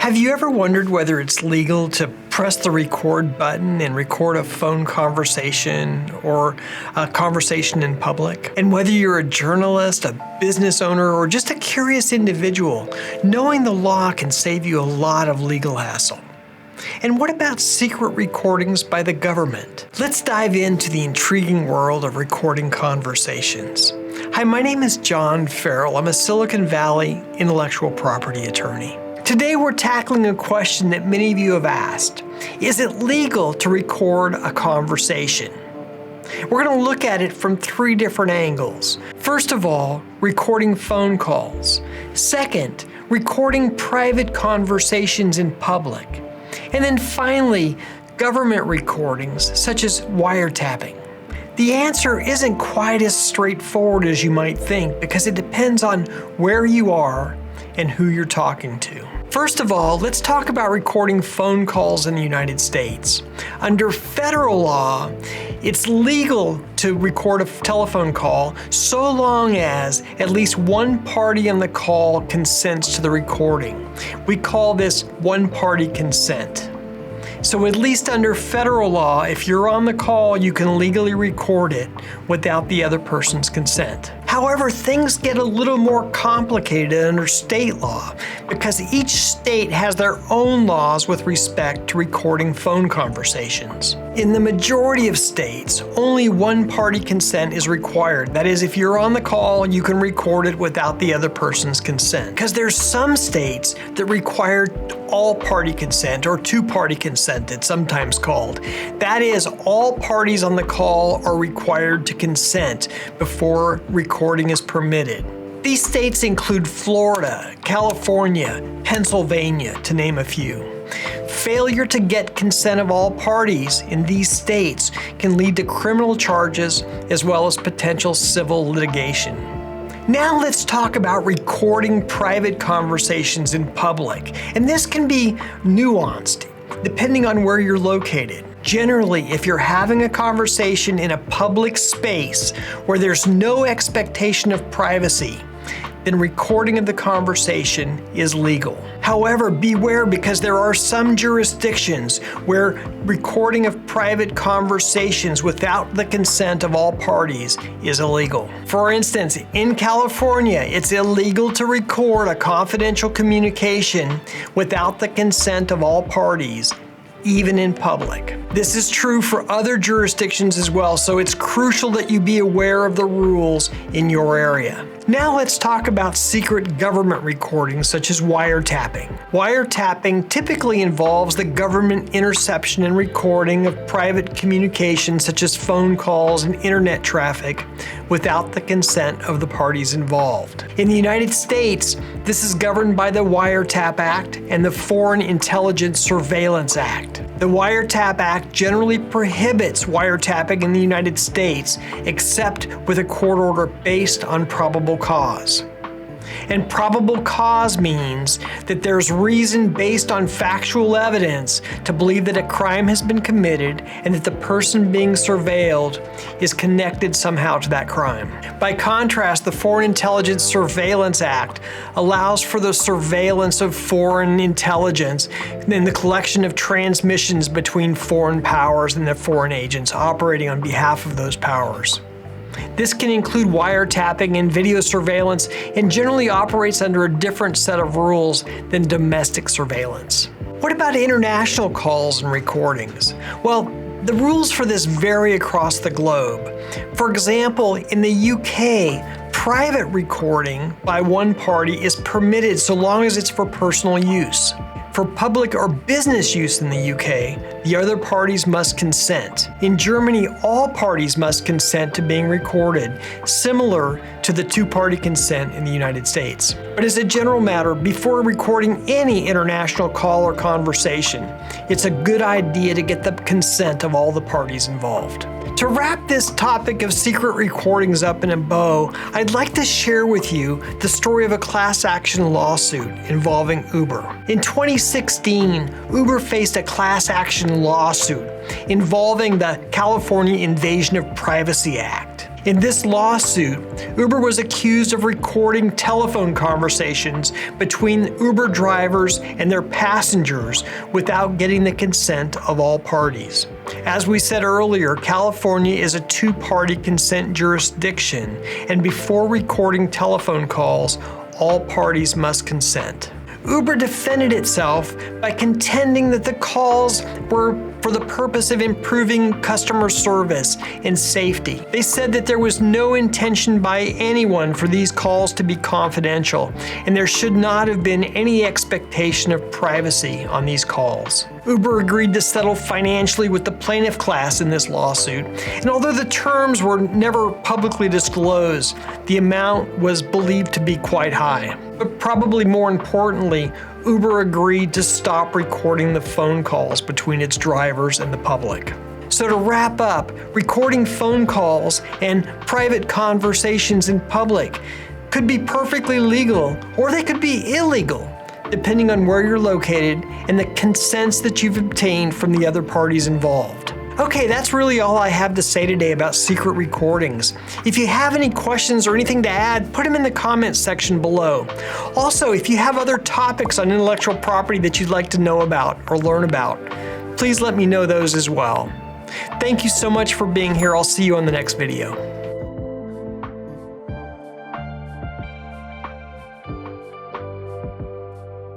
Have you ever wondered whether it's legal to press the record button and record a phone conversation or a conversation in public? And whether you're a journalist, a business owner, or just a curious individual, knowing the law can save you a lot of legal hassle. And what about secret recordings by the government? Let's dive into the intriguing world of recording conversations. Hi, my name is Carr Ferrell. I'm a Silicon Valley intellectual property attorney. Today we're tackling a question that many of you have asked. Is it legal to record a conversation? We're going to look at it from three different angles. First of all, recording phone calls. Second, recording private conversations in public. And then finally, government recordings such as wiretapping. The answer isn't quite as straightforward as you might think because it depends on where you are and who you're talking to. First of all, let's talk about recording phone calls in the United States. Under federal law, it's legal to record a telephone call so long as at least one party on the call consents to the recording. We call this one-party consent. So at least under federal law, if you're on the call, you can legally record it without the other person's consent. However, things get a little more complicated under state law because each state has their own laws with respect to recording phone conversations. In the majority of states, only one-party consent is required. That is, if you're on the call, you can record it without the other person's consent. Because there's some states that require all-party consent or two-party consent, it's sometimes called. That is, all parties on the call are required to consent before recording is permitted. These states include Florida, California, Pennsylvania, to name a few. Failure to get consent of all parties in these states can lead to criminal charges as well as potential civil litigation. Now let's talk about recording private conversations in public. And this can be nuanced depending on where you're located. Generally, if you're having a conversation in a public space where there's no expectation of privacy, then recording of the conversation is legal. However, beware because there are some jurisdictions where recording of private conversations without the consent of all parties is illegal. For instance, in California, it's illegal to record a confidential communication without the consent of all parties, even in public. This is true for other jurisdictions as well, so it's crucial that you be aware of the rules in your area. Now let's talk about secret government recordings such as wiretapping. Wiretapping typically involves the government interception and recording of private communications such as phone calls and internet traffic without the consent of the parties involved. In the United States, this is governed by the Wiretap Act and the Foreign Intelligence Surveillance Act. The Wiretap Act generally prohibits wiretapping in the United States except with a court order based on probable cause. And probable cause means that there's reason based on factual evidence to believe that a crime has been committed and that the person being surveilled is connected somehow to that crime. By contrast, the Foreign Intelligence Surveillance Act allows for the surveillance of foreign intelligence and the collection of transmissions between foreign powers and their foreign agents operating on behalf of those powers. This can include wiretapping and video surveillance and generally operates under a different set of rules than domestic surveillance. What about international calls and recordings? Well, the rules for this vary across the globe. For example, in the UK, private recording by one party is permitted so long as it's for personal use. For public or business use in the UK, the other parties must consent. In Germany, all parties must consent to being recorded, similar to the two-party consent in the United States. But as a general matter, before recording any international call or conversation, it's a good idea to get the consent of all the parties involved. To wrap this topic of secret recordings up in a bow, I'd like to share with you the story of a class action lawsuit involving Uber. In 2016, Uber faced a class action lawsuit involving the California Invasion of Privacy Act. In this lawsuit, Uber was accused of recording telephone conversations between Uber drivers and their passengers without getting the consent of all parties. As we said earlier, California is a two-party consent jurisdiction, and before recording telephone calls, all parties must consent. Uber defended itself by contending that the calls were for the purpose of improving customer service and safety. They said that there was no intention by anyone for these calls to be confidential, and there should not have been any expectation of privacy on these calls. Uber agreed to settle financially with the plaintiff class in this lawsuit, and although the terms were never publicly disclosed, the amount was believed to be quite high. But probably more importantly, Uber agreed to stop recording the phone calls between its drivers and the public. So to wrap up, recording phone calls and private conversations in public could be perfectly legal, or they could be illegal, depending on where you're located and the consents that you've obtained from the other parties involved. Okay, that's really all I have to say today about secret recordings. If you have any questions or anything to add, put them in the comments section below. Also, if you have other topics on intellectual property that you'd like to know about or learn about, please let me know those as well. Thank you so much for being here. I'll see you on the next video.